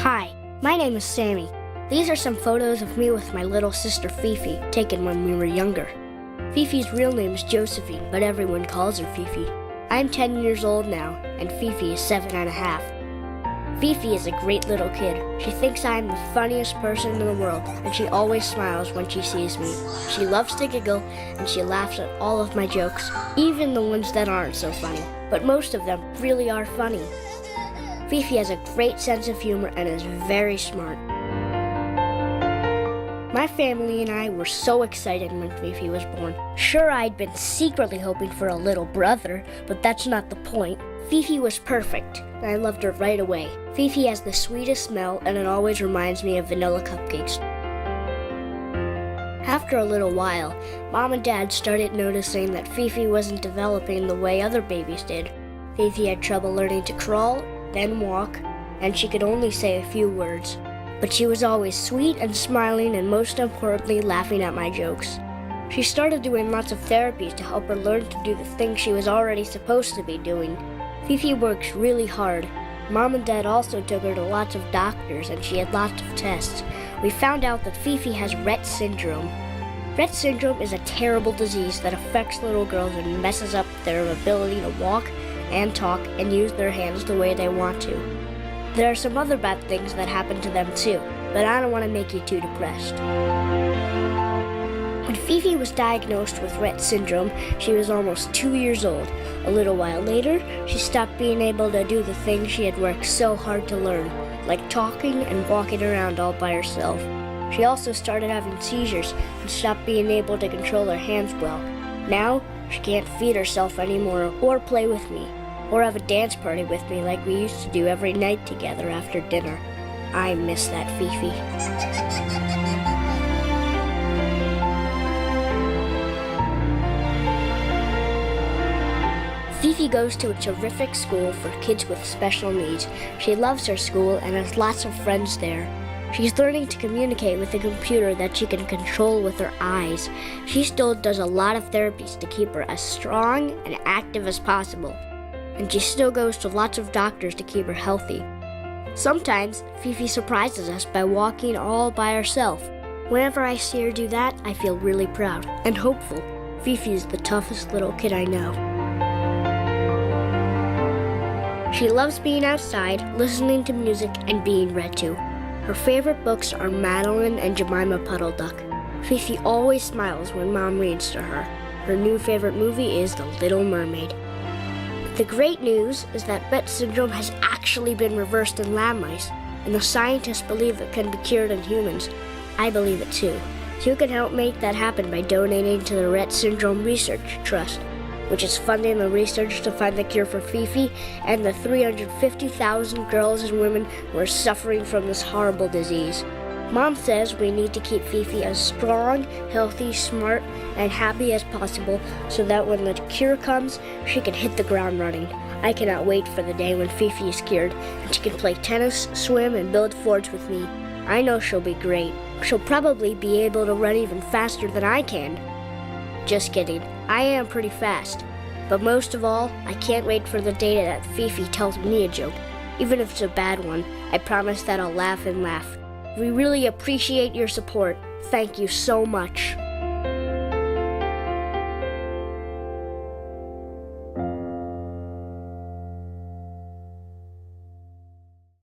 Hi, my name is Sammy. These are some photos of me with my little sister Fifi, taken when we were younger. Fifi's real name is Josephine, but everyone calls her Fifi. I'm 10 years old now, and Fifi is 7.5. Fifi is a great little kid. She thinks I am the funniest person in the world, and she always smiles when she sees me. She loves to giggle, and she laughs at all of my jokes, even the ones that aren't so funny. But most of them really are funny. Fifi has a great sense of humor and is very smart. My family and I were so excited when Fifi was born. Sure, I'd been secretly hoping for a little brother, but that's not the point. Fifi was perfect, and I loved her right away. Fifi has the sweetest smell, and it always reminds me of vanilla cupcakes. After a little while, Mom and Dad started noticing that Fifi wasn't developing the way other babies did. Fifi had trouble learning to crawl, then walk, and she could only say a few words. But she was always sweet and smiling, and most importantly, laughing at my jokes. She started doing lots of therapies to help her learn to do the things she was already supposed to be doing. Fifi works really hard. Mom and Dad also took her to lots of doctors, and she had lots of tests. We found out that Fifi has Rett syndrome. Rett syndrome is a terrible disease that affects little girls and messes up their ability to walk and talk and use their hands the way they want to. There are some other bad things that happen to them too, but I don't want to make you too depressed. When Fifi was diagnosed with Rett syndrome, she was almost 2 years old. A little while later, she stopped being able to do the things she had worked so hard to learn, like talking and walking around all by herself. She also started having seizures and stopped being able to control her hands well. Now, she can't feed herself anymore or play with me, or have a dance party with me like we used to do every night together after dinner. I miss that Fifi. Fifi goes to a terrific school for kids with special needs. She loves her school and has lots of friends there. She's learning to communicate with a computer that she can control with her eyes. She still does a lot of therapies to keep her as strong and active as possible. And she still goes to lots of doctors to keep her healthy. Sometimes, Fifi surprises us by walking all by herself. Whenever I see her do that, I feel really proud and hopeful. Fifi is the toughest little kid I know. She loves being outside, listening to music, and being read to. Her favorite books are Madeline and Jemima Puddle Duck. Fifi always smiles when Mom reads to her. Her new favorite movie is The Little Mermaid. The great news is that Rett syndrome has actually been reversed in lab mice, and the scientists believe it can be cured in humans. I believe it too. You can help make that happen by donating to the Rett Syndrome Research Trust, which is funding the research to find the cure for Fifi and the 350,000 girls and women who are suffering from this horrible disease. Mom says we need to keep Fifi as strong, healthy, smart, and happy as possible so that when the cure comes, she can hit the ground running. I cannot wait for the day when Fifi is cured and she can play tennis, swim, and build forts with me. I know she'll be great. She'll probably be able to run even faster than I can. Just kidding. I am pretty fast. But most of all, I can't wait for the day that Fifi tells me a joke. Even if it's a bad one, I promise that I'll laugh and laugh. We really appreciate your support. Thank you so much.